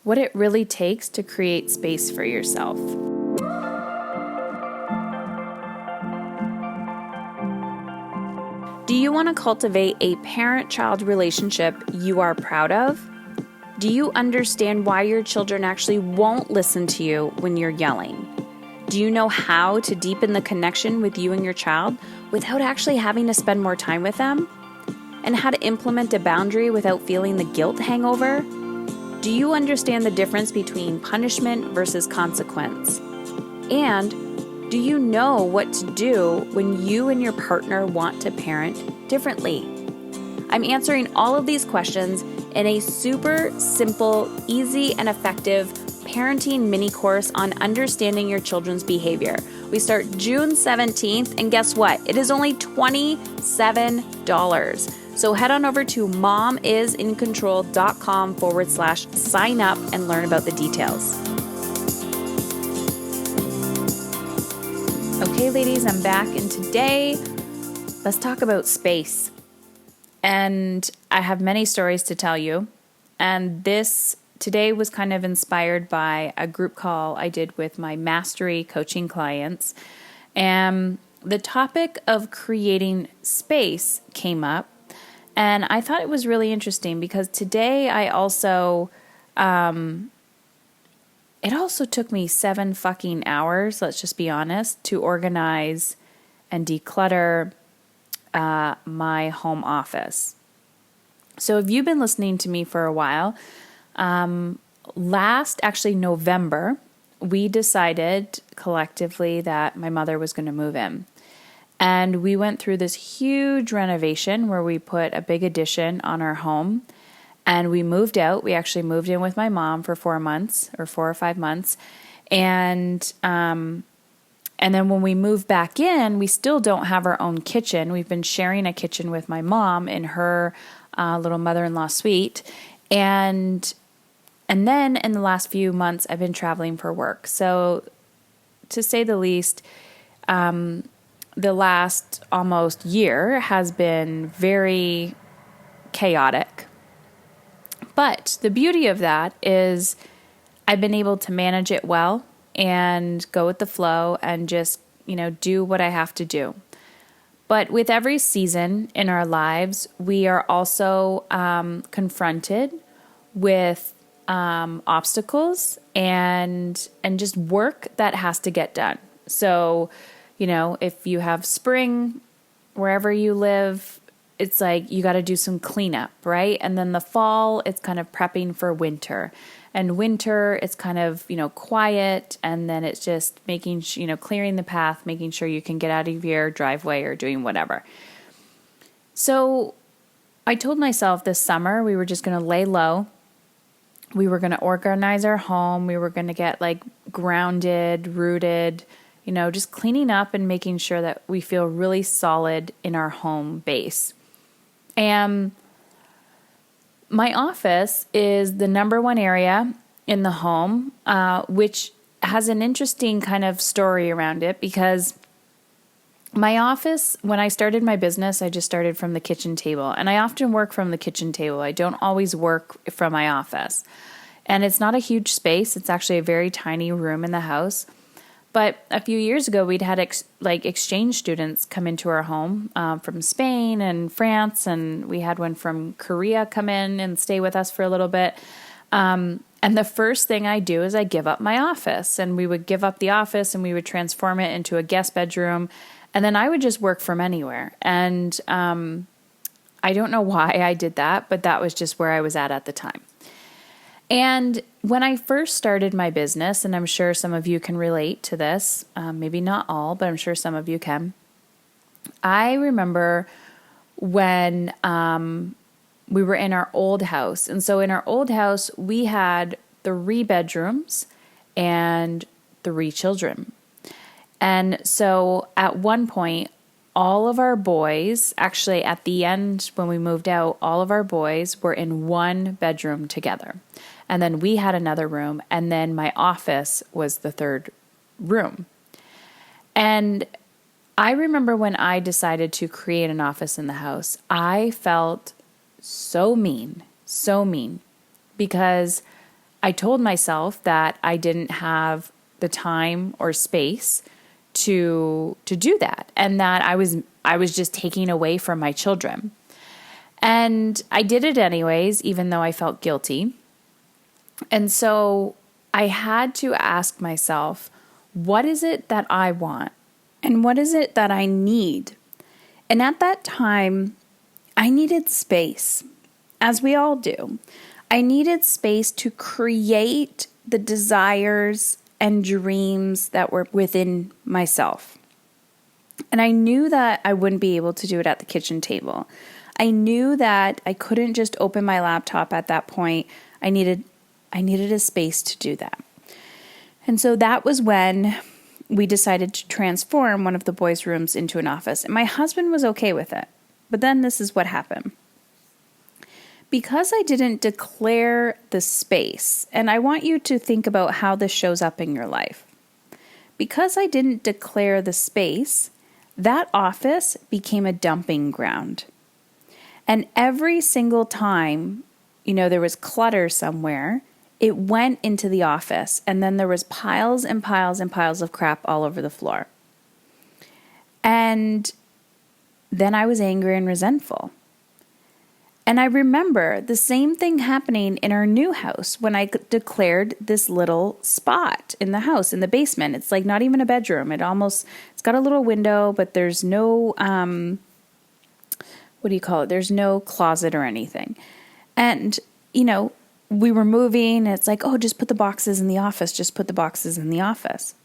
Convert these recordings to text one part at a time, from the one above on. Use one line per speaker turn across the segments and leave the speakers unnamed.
what it really takes to create space for yourself. Do you want to cultivate a parent-child relationship you are proud of? Do you understand why your children actually won't listen to you when you're yelling? Do you know how to deepen the connection with you and your child without actually having to spend more time with them? And how to implement a boundary without feeling the guilt hangover? Do you understand the difference between punishment versus consequence? And do you know what to do when you and your partner want to parent differently? I'm answering all of these questions in a super simple, easy, and effective parenting mini course on understanding your children's behavior. We start June 17th, and guess what? It is only $27. So head on over to momisincontrol.com/sign up and learn about the details. Okay, ladies, I'm back, and today let's talk about space. And I have many stories to tell you. And this today was kind of inspired by a group call I did with my mastery coaching clients. And the topic of creating space came up. And I thought it was really interesting because today I also, it also took me 7 fucking hours, let's just be honest, to organize and declutter my home office. So if you've been listening to me for a while, actually November, we decided collectively that my mother was going to move in. And we went through this huge renovation where we put a big addition on our home. And we moved out. We actually moved in with my mom for 4 months or 4 or 5 months. And then when we moved back in, we still don't have our own kitchen. We've been sharing a kitchen with my mom in her little mother-in-law suite. And then in the last few months, I've been traveling for work. So to say the least, the last almost year has been very chaotic. But the beauty of that is I've been able to manage it well and go with the flow and just, do what I have to do. But with every season in our lives, we are also confronted with obstacles and just work that has to get done. So, if you have spring wherever you live, it's like you got to do some cleanup, right? And then the fall, it's kind of prepping for winter. And winter, it's kind of, quiet. And then it's just making, clearing the path, making sure you can get out of your driveway or doing whatever. So I told myself this summer we were just going to lay low. We were going to organize our home. We were going to get grounded, rooted, just cleaning up and making sure that we feel really solid in our home base. And my office is the number one area in the home, which has an interesting kind of story around it because my office, when I started my business, I just started from the kitchen table. And I often work from the kitchen table. I don't always work from my office. And it's not a huge space. It's actually a very tiny room in the house. But a few years ago, we'd had exchange students come into our home from Spain and France, and we had one from Korea come in and stay with us for a little bit. And the first thing I do is I give up my office, and we would give up the office and we would transform it into a guest bedroom, and then I would just work from anywhere. And I don't know why I did that, but that was just where I was at the time. And when I first started my business, and I'm sure some of you can relate to this, maybe not all, but I'm sure some of you can. I remember when we were in our old house. And so in our old house, we had 3 bedrooms and 3 children. And so at one point, all of our boys, actually at the end when we moved out, all of our boys were in one bedroom together. And then we had another room, and then my office was the 3rd room. And I remember when I decided to create an office in the house, I felt so mean, because I told myself that I didn't have the time or space to do that, and that I was just taking away from my children. And I did it anyways, even though I felt guilty. And so I had to ask myself, what is it that I want? And what is it that I need? And at that time, I needed space, as we all do. I needed space to create the desires and dreams that were within myself. And I knew that I wouldn't be able to do it at the kitchen table. I knew that I couldn't just open my laptop at that point. I needed a space to do that. And so that was when we decided to transform one of the boys' rooms into an office. And my husband was okay with it. But then this is what happened. Because I didn't declare the space, and I want you to think about how this shows up in your life. Because I didn't declare the space, that office became a dumping ground. And every single time, there was clutter somewhere, it went into the office, and then there was piles and piles and piles of crap all over the floor. And then I was angry and resentful. And I remember the same thing happening in our new house when I declared this little spot in the house, in the basement. It's like not even a bedroom. It's got a little window, but there's no, There's no closet or anything. And, we were moving. And it's like, oh, just put the boxes in the office. Just put the boxes in the office.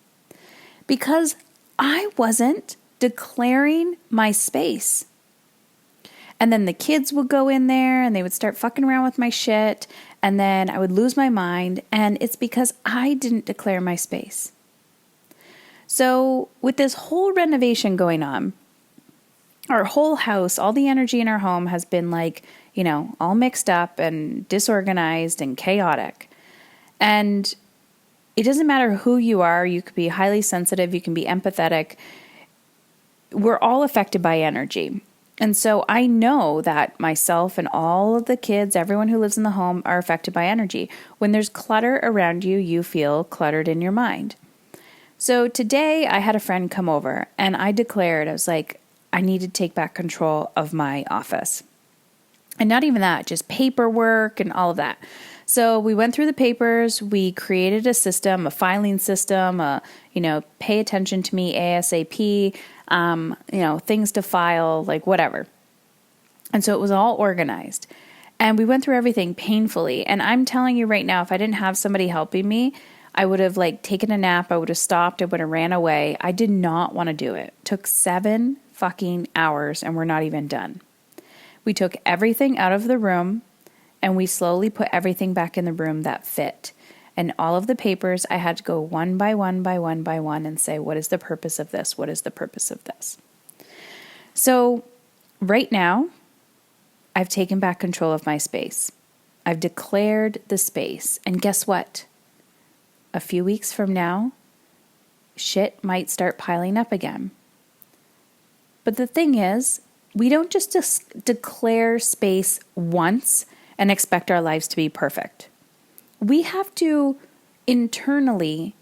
Because I wasn't declaring my space. And then the kids would go in there and they would start fucking around with my shit. And then I would lose my mind. And it's because I didn't declare my space. So with this whole renovation going on, our whole house, all the energy in our home has been like, all mixed up and disorganized and chaotic. And it doesn't matter who you are. You could be highly sensitive. You can be empathetic. We're all affected by energy. And so I know that myself and all of the kids, everyone who lives in the home, are affected by energy. When there's clutter around you, you feel cluttered in your mind. So today I had a friend come over and I declared, I was like, I need to take back control of my office. And not even that, just paperwork and all of that. So we went through the papers, we created a system, a filing system, pay attention to me ASAP, things to file, like whatever. And so it was all organized. And we went through everything painfully. And I'm telling you right now, if I didn't have somebody helping me, I would have taken a nap, I would have stopped, I would have ran away. I did not want to do it. It took 7 fucking hours and we're not even done. We took everything out of the room and we slowly put everything back in the room that fit. And all of the papers, I had to go one by one by one by one and say, what is the purpose of this? What is the purpose of this? So right now, I've taken back control of my space. I've declared the space. And guess what? A few weeks from now, shit might start piling up again. But the thing is, we don't just declare space once and expect our lives to be perfect. We have to internally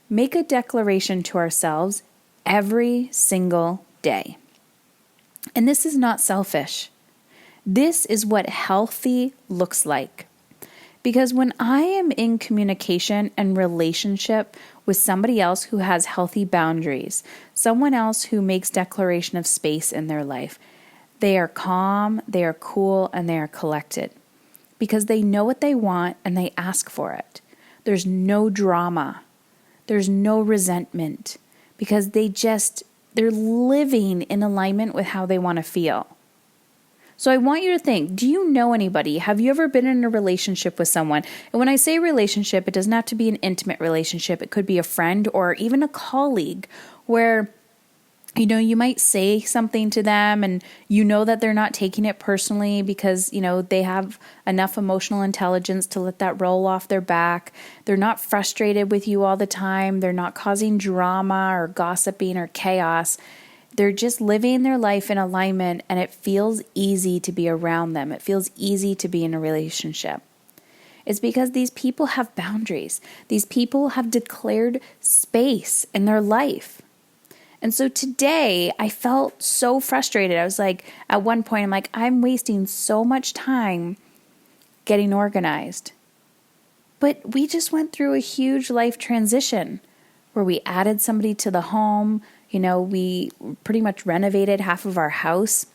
make a declaration to ourselves every single day. And this is not selfish. This is what healthy looks like. Because when I am in communication and relationship with somebody else who has healthy boundaries, someone else who makes declaration of space in their life, they are calm, they are cool, and they are collected. Because they know what they want and they ask for it. There's no drama. There's no resentment. Because they're living in alignment with how they want to feel. So I want you to think, do you know anybody? Have you ever been in a relationship with someone? And when I say relationship, it doesn't have to be an intimate relationship. It could be a friend or even a colleague where, you might say something to them and that they're not taking it personally because, they have enough emotional intelligence to let that roll off their back. They're not frustrated with you all the time. They're not causing drama or gossiping or chaos. They're just living their life in alignment and it feels easy to be around them. It feels easy to be in a relationship. It's because these people have boundaries. These people have declared space in their life. And so today I felt so frustrated. I was like, at one point, I'm like, I'm wasting so much time getting organized. But we just went through a huge life transition where we added somebody to the home. We pretty much renovated half of our house.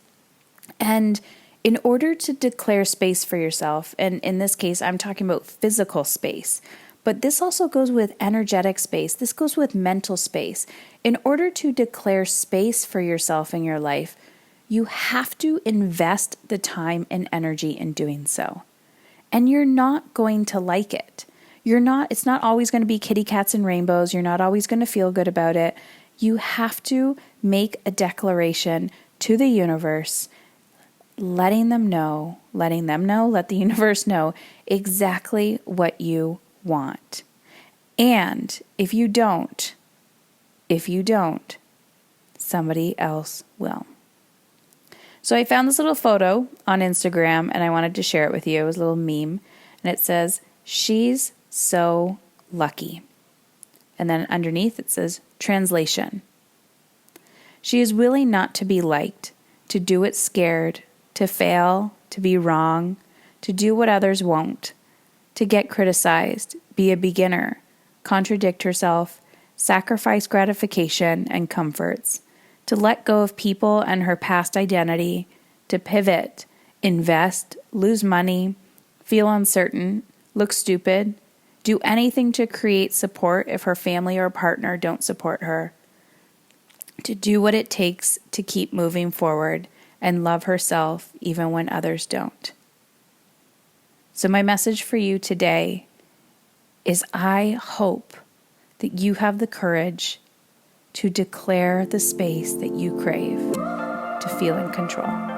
And in order to declare space for yourself, and in this case, I'm talking about physical space, but this also goes with energetic space. This goes with mental space. In order to declare space for yourself in your life, you have to invest the time and energy in doing so. And you're not going to like it. It's not always going to be kitty cats and rainbows. You're not always going to feel good about it. You have to make a declaration to the universe, let the universe know exactly what you want. And if you don't, somebody else will. So I found this little photo on Instagram and I wanted to share it with you. It was a little meme and it says, "She's so lucky." And then underneath it says, translation. She is willing not to be liked, to do it scared, to fail, to be wrong, to do what others won't, to get criticized, be a beginner, contradict herself, sacrifice gratification and comforts, to let go of people and her past identity, to pivot, invest, lose money, feel uncertain, look stupid, do anything to create support if her family or partner don't support her, to do what it takes to keep moving forward and love herself even when others don't. So my message for you today is I hope that you have the courage to declare the space that you crave to feel in control.